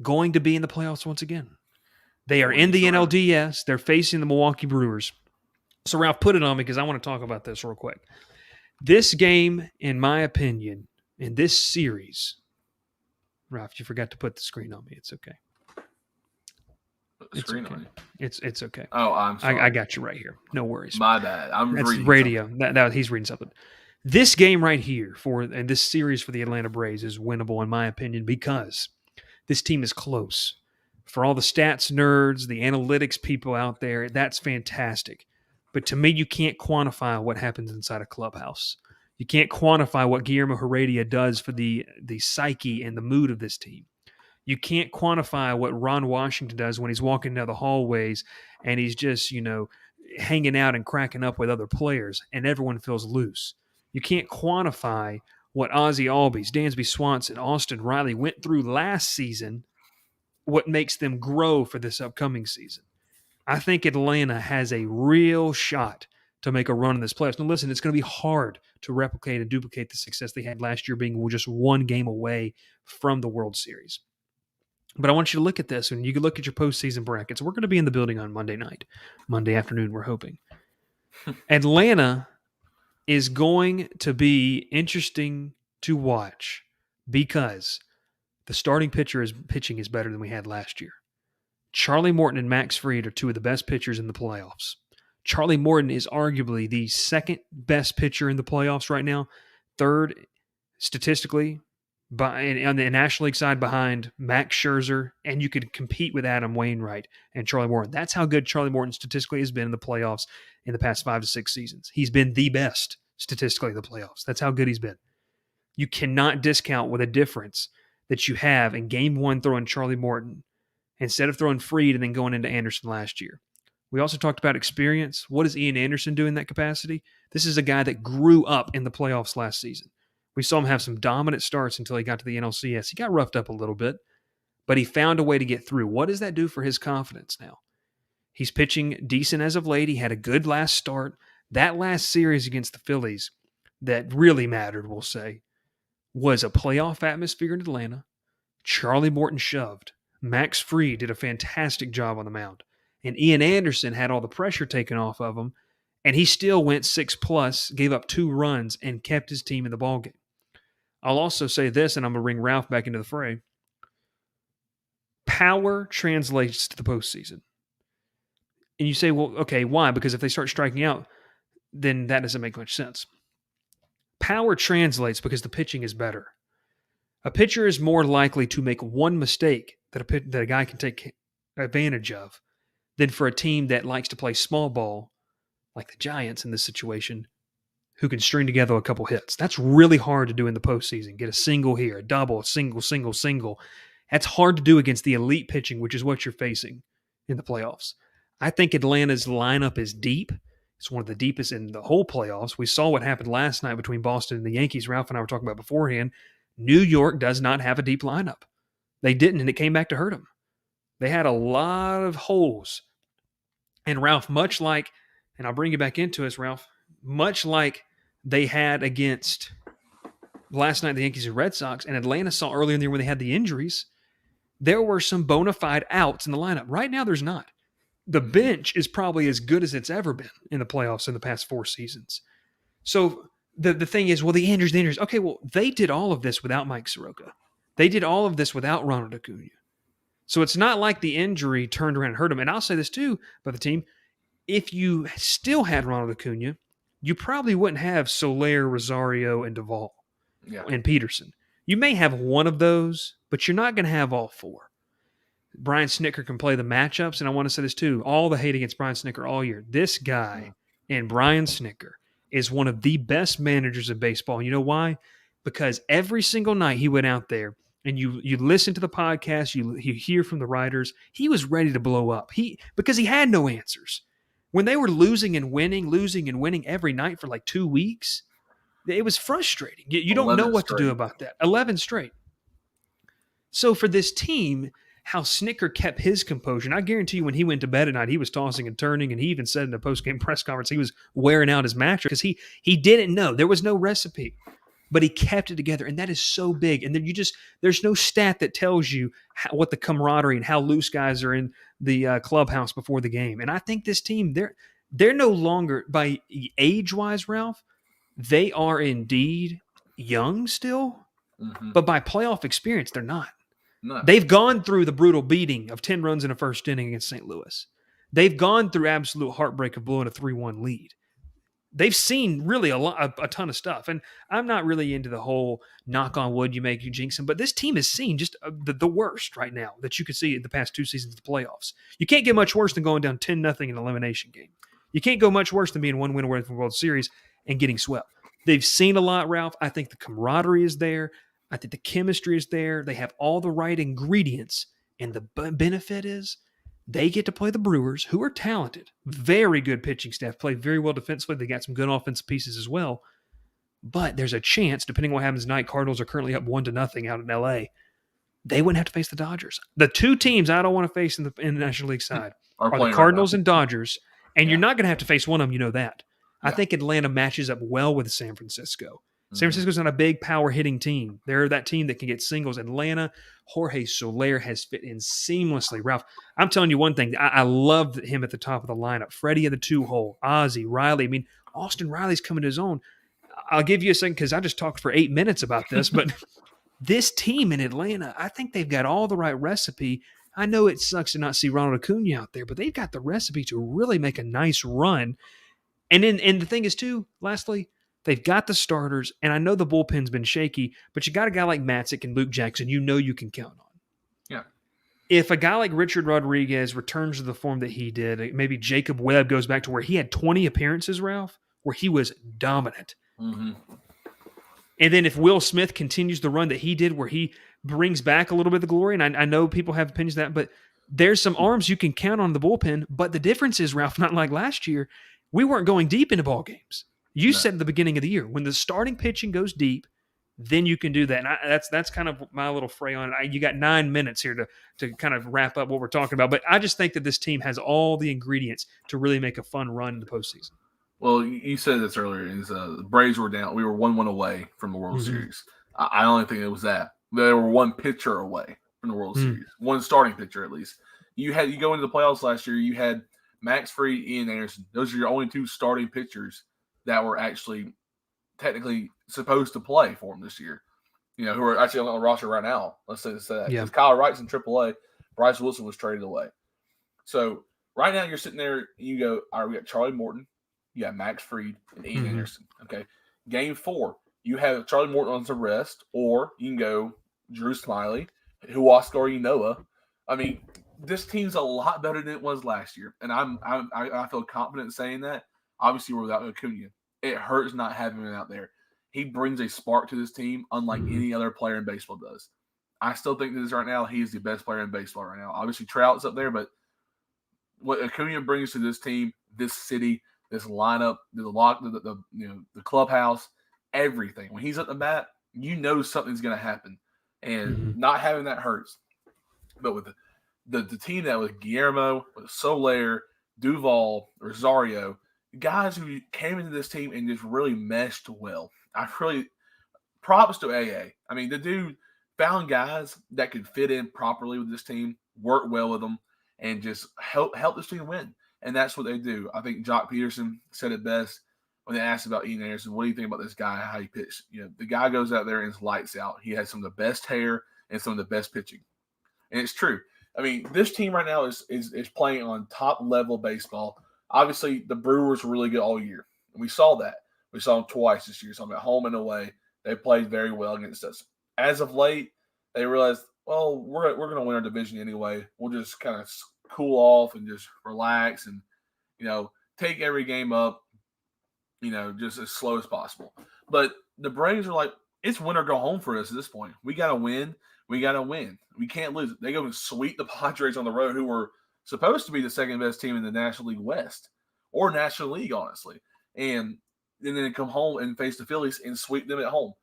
S1: going to be in the playoffs once again. They are in the NLDS. They're facing the Milwaukee Brewers. So, Ralph, put it on me because I want to talk about this real quick. This game, in my opinion, in this series, Ralph, you forgot to put the screen on me. It's okay.
S3: Put the screen on you.
S1: It's okay.
S3: Oh, I'm sorry.
S1: I got you right here. No worries.
S3: My bad.
S1: That's
S3: reading
S1: radio. That he's reading something. This game right here and this series for the Atlanta Braves is winnable, in my opinion, because this team is close. For all the stats nerds, the analytics people out there, that's fantastic. But to me, you can't quantify what happens inside a clubhouse. You can't quantify what Guillermo Heredia does for the psyche and the mood of this team. You can't quantify what Ron Washington does when he's walking down the hallways and he's just, hanging out and cracking up with other players and everyone feels loose. You can't quantify what Ozzie Albies, Dansby Swanson, Austin Riley went through last season what makes them grow for this upcoming season. I think Atlanta has a real shot to make a run in this playoffs. Now, listen, it's going to be hard to replicate and duplicate the success they had last year, being just one game away from the World Series. But I want you to look at this, and you can look at your postseason brackets. We're going to be in the building on Monday night, Monday afternoon, we're hoping. Atlanta is going to be interesting to watch because the starting pitching is better than we had last year. Charlie Morton and Max Fried are two of the best pitchers in the playoffs. Charlie Morton is arguably the second best pitcher in the playoffs right now, third statistically on the National League side behind Max Scherzer, and you could compete with Adam Wainwright and Charlie Morton. That's how good Charlie Morton statistically has been in the playoffs in the past 5 to 6 seasons. He's been the best statistically in the playoffs. That's how good he's been. You cannot discount what a difference that you have in Game 1 throwing Charlie Morton instead of throwing Fried and then going into Anderson last year. We also talked about experience. What does Ian Anderson do in that capacity? This is a guy that grew up in the playoffs last season. We saw him have some dominant starts until he got to the NLCS. He got roughed up a little bit, but he found a way to get through. What does that do for his confidence now? He's pitching decent as of late. He had a good last start. That last series against the Phillies that really mattered, we'll say, was a playoff atmosphere in Atlanta. Charlie Morton shoved. Max Fried did a fantastic job on the mound. And Ian Anderson had all the pressure taken off of him, and he still went 6+, gave up 2 runs, and kept his team in the ballgame. I'll also say this, and I'm going to bring Ralph back into the fray. Power translates to the postseason. And you say, well, okay, why? Because if they start striking out, then that doesn't make much sense. Power translates because the pitching is better. A pitcher is more likely to make one mistake that a guy can take advantage of than for a team that likes to play small ball, like the Giants in this situation, who can string together a couple hits. That's really hard to do in the postseason. Get a single here, a double, a single. That's hard to do against the elite pitching, which is what you're facing in the playoffs. I think Atlanta's lineup is deep. It's one of the deepest in the whole playoffs. We saw what happened last night between Boston and the Yankees. Ralph and I were talking about beforehand. New York does not have a deep lineup. They didn't, and it came back to hurt them. They had a lot of holes. And Ralph, much like, and I'll bring you back into this, Ralph, much like they had against last night the Yankees and Red Sox, and Atlanta saw earlier in the year when they had the injuries, there were some bona fide outs in the lineup. Right now, there's not. The bench is probably as good as it's ever been in the playoffs in the past 4 seasons. So the thing is, well, the injuries. Okay, well, they did all of this without Mike Soroka. They did all of this without Ronald Acuna. So it's not like the injury turned around and hurt them. And I'll say this too about the team. If you still had Ronald Acuna, you probably wouldn't have Soler, Rosario, and Duvall and Peterson. You may have one of those, but you're not going to have all 4. Brian Snitker can play the matchups, and I want to say this too. All the hate against Brian Snitker all year. This guy and Brian Snitker is one of the best managers of baseball. And you know why? Because every single night he went out there, and you listen to the podcast, you hear from the writers, he was ready to blow up. Because he had no answers. When they were losing and winning every night for like 2 weeks, it was frustrating. You don't know what to do about that. 11 straight. So for this team, how Snitker kept his composure, and I guarantee you when he went to bed at night, he was tossing and turning, and he even said in a post-game press conference he was wearing out his mattress because he didn't know. There was no recipe. But he kept it together, and that is so big. And then there's no stat that tells you what the camaraderie and how loose guys are in the clubhouse before the game. And I think this team, they're no longer, by age-wise, Ralph, they are indeed young still, but by playoff experience, they're not. No. They've gone through the brutal beating of 10 runs in a first inning against St. Louis. They've gone through absolute heartbreak of blowing a 3-1 lead. They've seen really a ton of stuff. And I'm not really into the whole knock on wood, you jinx them, but this team has seen just the worst right now that you could see in the past 2 seasons of the playoffs. You can't get much worse than going down 10-0 in an elimination game. You can't go much worse than being 1 win away from the World Series and getting swept. They've seen a lot, Ralph. I think the camaraderie is there. I think the chemistry is there. They have all the right ingredients. And the benefit is they get to play the Brewers, who are talented, very good pitching staff, play very well defensively. They got some good offensive pieces as well. But there's a chance, depending on what happens tonight, Cardinals are currently up 1-0 out in L.A. they wouldn't have to face the Dodgers. The two teams I don't want to face in the National League side are the
S3: playing
S1: Cardinals
S3: right
S1: and Dodgers, and
S3: Yeah.
S1: you're not going to have to face one of them. You know that. I
S3: Yeah.
S1: think Atlanta matches up well with San Francisco. San
S3: Mhm.
S1: Francisco's not a big power hitting team. They're that team that can get singles. Atlanta, Jorge Soler has fit in seamlessly. Ralph, I'm telling you one thing. I loved him at the top of the lineup. Freddie at the 2-hole, Ozzie, Riley. I mean, Austin Riley's coming to his own. I'll give you a second because I just talked for 8 minutes about this, but this team in Atlanta, I think they've got all the right recipe. I know it sucks to not see Ronald Acuna out there, but they've got the recipe to really make a nice run. And the thing is, too, lastly, they've got the starters, and I know the bullpen's been shaky, but you got a guy like Matzik and Luke Jackson you know you can count on.
S3: Yeah.
S1: If a guy like Richard Rodriguez returns to the form that he did, maybe Jacob Webb goes back to where he had 20 appearances, Ralph, where he was dominant.
S3: Mm-hmm.
S1: And then if Will Smith continues the run that he did where he brings back a little bit of the glory, and I know people have opinions of that, but there's some arms you can count on the bullpen. But the difference is, Ralph, not like last year, we weren't going deep into ball games. You said at the beginning of the year, when the starting pitching goes deep, then you can do that. And that's kind of my little fray on it. You got 9 minutes here to kind of wrap up what we're talking about. But I just think that this team has all the ingredients to really make a fun run in the postseason.
S3: Well, you said this earlier. Is the Braves were down. We were 1-1 away from the World
S1: Mhm.
S3: Series. I only think it was that they were one pitcher away from the World Series, one starting pitcher at least. You go into the playoffs last year. You had Max Fried, Ian Anderson. Those are your only two starting pitchers that were actually technically supposed to play for them this year. You know, who are actually on the roster right now. Let's say that.
S1: Yeah.
S3: Because Kyle Wright's in AAA. Bryce Wilson was traded away. So right now you're sitting there and you go, all right, we got Charlie Morton, you got Max Fried, and Ian Anderson. Okay. Game 4, you have Charlie Morton on some rest, or you can go Drew Smiley, Huascar Ynoa. I mean, this team's a lot better than it was last year. And I feel confident saying that. Obviously, we're without Acuna. It hurts not having him out there. He brings a spark to this team unlike any other player in baseball does. I still think this right now, he's the best player in baseball right now. Obviously, Trout's up there, but what Acuna brings to this team, this city, this lineup, the clubhouse, everything. When he's at the bat, you know something's going to happen. And not having that hurts. But with the team that was Guillermo, with Soler, Duvall, Rosario, guys who came into this team and just really meshed well. Props to AA. I mean, the dude found guys that could fit in properly with this team, work well with them, and just help this team win. And that's what they do. I think Jock Peterson said it best when they asked about Ian Anderson. What do you think about this guy, how he pitched? You know, the guy goes out there and it's lights out. He has some of the best hair and some of the best pitching. And it's true. I mean, this team right now is playing on top-level baseball. Obviously, the Brewers were really good all year. And we saw that. We saw them twice this year. So I'm at home and away. They played very well against us. As of late, they realized, well, we're going to win our division anyway. We'll just kind of cool off and just relax and, take every game up, just as slow as possible. But the Braves are like, it's win or go home for us at this point. We got to win. We got to win. We can't lose. They go and sweep the Padres on the road, who were supposed to be the second best team in the National League West or National League, honestly. And then they come home and face the Phillies and sweep them at home.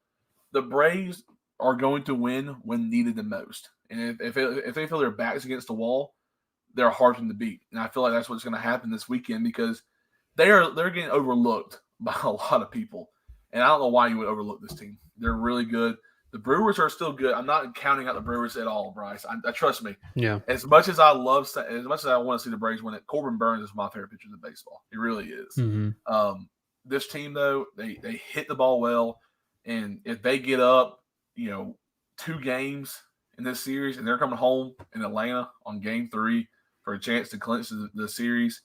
S3: The Braves are going to win when needed the most. And if they feel their backs against the wall, they're hard to beat. And I feel like that's what's going to happen this weekend because they're getting overlooked by a lot of people. And I don't know why you would overlook this team. They're really good. The Brewers are still good. I'm not counting out the Brewers at all, Bryce. I trust me.
S1: Yeah.
S3: As much as I want to see the Braves win it, Corbin Burns is my favorite pitcher in baseball. He really is. This team, though, they hit the ball well. And if they get up, 2 games in this series, and they're coming home in Atlanta on Game 3 for a chance to clinch the series,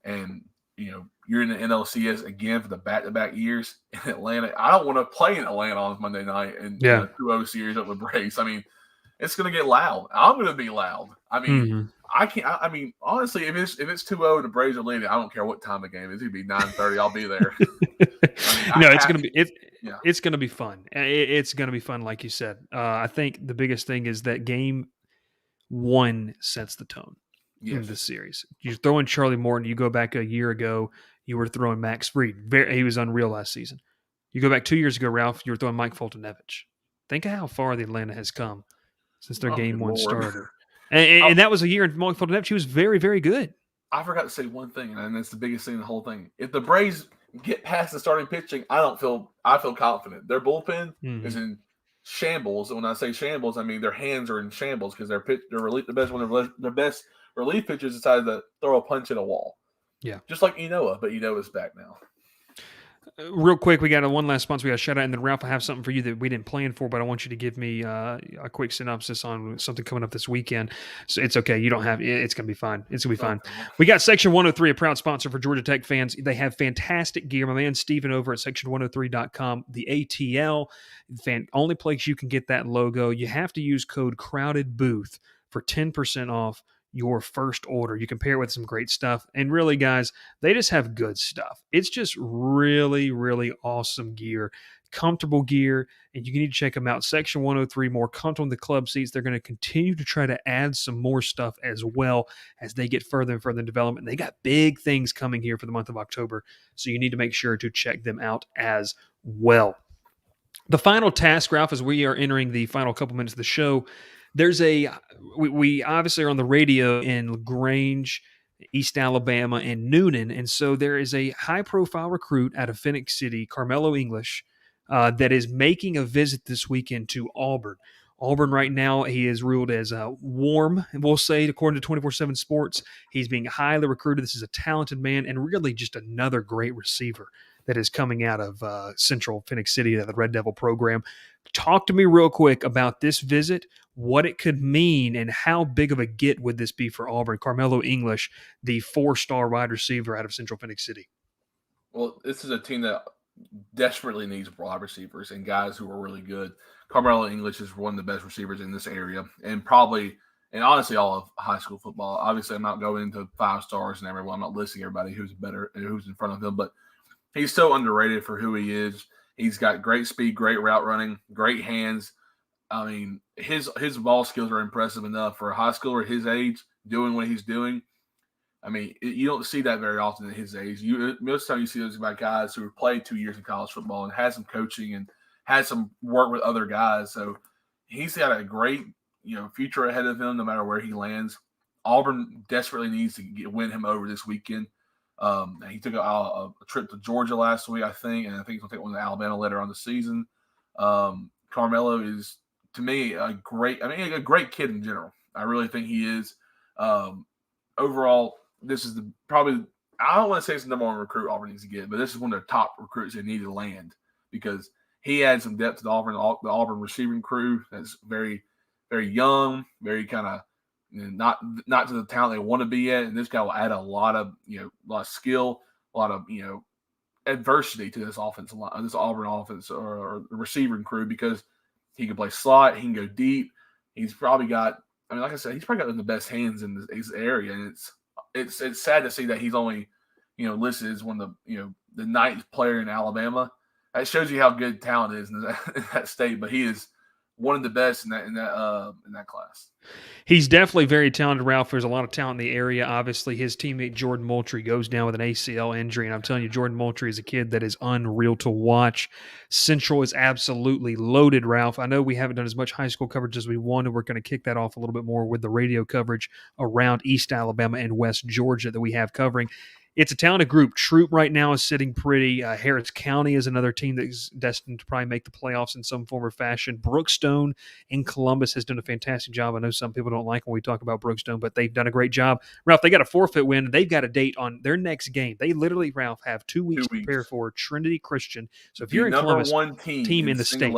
S3: and you're in the NLCS again for the back-to-back years in Atlanta. I don't want to play in Atlanta on Monday night and 2-0 series up with Braves. I mean, it's going to get loud. I'm going to be loud. I mean, I can't. I mean, honestly, if it's 2-0 and the Braves are leading, I don't care what time the game is. It'd be 9:30. I'll be there.
S1: It's going to be it's going to be fun. It's going to be fun, like you said. I think the biggest thing is that Game 1 sets the tone. In this series. You're throwing Charlie Morton. You go back a year ago, you were throwing Max Fried. He was unreal last season. You go back 2 years ago, Ralph, you were throwing Mike Fultonevich. Think of how far the Atlanta has come since their
S3: Oh,
S1: game
S3: good
S1: one
S3: Lord.
S1: starter. And that was a year in Markfield Depth. She was very, very good.
S3: I forgot to say one thing, and that's the biggest thing in the whole thing. If the Braves get past the starting pitching, I feel confident. Their bullpen is in shambles. And when I say shambles, I mean their hands are in shambles because their best relief pitchers decided to throw a punch at a wall.
S1: Yeah.
S3: Just like Enoa, but Enoa's back now.
S1: Real quick, we got one last sponsor we got to shout out, and then Ralph, I have something for you that we didn't plan for, but I want you to give me a quick synopsis on something coming up this weekend. So it's okay. You don't have it's going to be fine. It's going to be fine. We got Section 103, a proud sponsor for Georgia Tech fans. They have fantastic gear. My man Steven over at section103.com, the ATL, only place you can get that logo. You have to use code Crowded Booth for 10% off your first order. You can pair it with some great stuff. And really, guys, they just have good stuff. It's just really, really awesome gear, comfortable gear, and you need to check them out. Section 103, more comfortable in the club seats. They're going to continue to try to add some more stuff as well as they get further and further in development. They got big things coming here for the month of October, so you need to make sure to check them out as well. The final task, Ralph, as we are entering the final couple minutes of the show, we obviously are on the radio in LaGrange, East Alabama, and Noonan, and so there is a high-profile recruit out of Phoenix City, Carmelo English, that is making a visit this weekend to Auburn. Auburn right now, he is ruled as warm, we'll say, according to 24/7 Sports. He's being highly recruited. This is a talented man and really just another great receiver that is coming out of Central Phoenix City, the Red Devil program. Talk to me real quick about this visit, what it could mean, and how big of a get would this be for Auburn? Carmelo English, the 4-star wide receiver out of Central Phoenix City.
S3: Well, this is a team that desperately needs wide receivers and guys who are really good. Carmelo English is one of the best receivers in this area and honestly all of high school football. Obviously, I'm not going into 5 stars and everyone. I'm not listing everybody who's in front of him, but he's so underrated for who he is. He's got great speed, great route running, great hands. I mean, his ball skills are impressive enough for a high schooler his age doing what he's doing. I mean, you don't see that very often at his age. Most of the time you see those about guys who have played 2 years in college football and had some coaching and had some work with other guys. So he's got a great future ahead of him no matter where he lands. Auburn desperately needs to win him over this weekend. He took a trip to Georgia last week, I think, and I think he's going to take one to Alabama later on the season. Carmelo is, to me, a great kid in general. I really think he is. Overall, this is I don't want to say it's the number one recruit Auburn needs to get, but this is one of their top recruits they need to land because he adds some depth to the Auburn receiving crew that's very, very young, very kind of not to the talent they want to be at, and this guy will add a lot of skill, a lot of adversity to this offensive line, this Auburn offense or receiving crew because he can play slot, he can go deep. He's probably got, like I said, he's probably got the best hands in this area, and it's sad to see that he's only listed as one of the the 9th player in Alabama. That shows you how good talent is in that state, but he is one of the best in that class.
S1: He's definitely very talented, Ralph. There's a lot of talent in the area. Obviously, his teammate Jordan Moultrie goes down with an ACL injury, and I'm telling you, Jordan Moultrie is a kid that is unreal to watch. Central is absolutely loaded, Ralph. I know we haven't done as much high school coverage as we wanted. We're going to kick that off a little bit more with the radio coverage around East Alabama and West Georgia that we have covering. It's a talented group. Troop right now is sitting pretty. Harris County is another team that is destined to probably make the playoffs in some form or fashion. Brookstone in Columbus has done a fantastic job. I know some people don't like when we talk about Brookstone, but they've done a great job. Ralph, they got a forfeit win. They've got a date on their next game. They literally, Ralph, have 2 weeks to prepare for Trinity Christian. So if you're in Columbus,
S3: number one team in the state.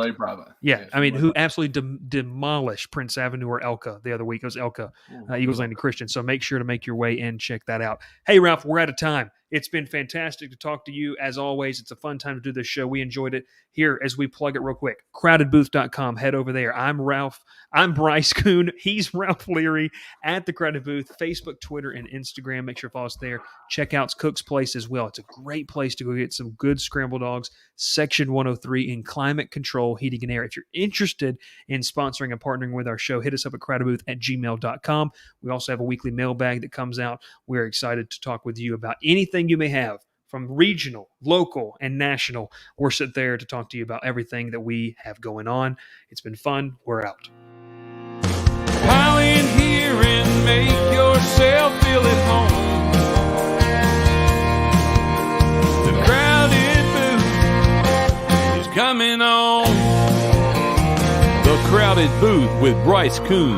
S1: Yeah, I mean, who absolutely demolished Prince Avenue or Elka the other week. It was Elka, Eagles Landing Christian. So make sure to make your way in, check that out. Hey, Ralph, we're out of time. It's been fantastic to talk to you. As always, it's a fun time to do this show. We enjoyed it. Here, as we plug it real quick, crowdedbooth.com. Head over there. I'm Ralph. I'm Bryce Kuhn. He's Ralph Leary at the Crowded Booth, Facebook, Twitter, and Instagram. Make sure to follow us there. Check out Cook's Place as well. It's a great place to go get some good scrambled dogs. Section 103 in climate control, heating and air. If you're interested in sponsoring and partnering with our show, hit us up at crowdedbooth@gmail.com. We also have a weekly mailbag that comes out. We're excited to talk with you about anything you may have from regional, local, and national. We're sitting there to talk to you about everything that we have going on. It's been fun. We're out.
S2: make yourself feel at home. The crowded booth is coming on. The Crowded Booth with Bryce Coon.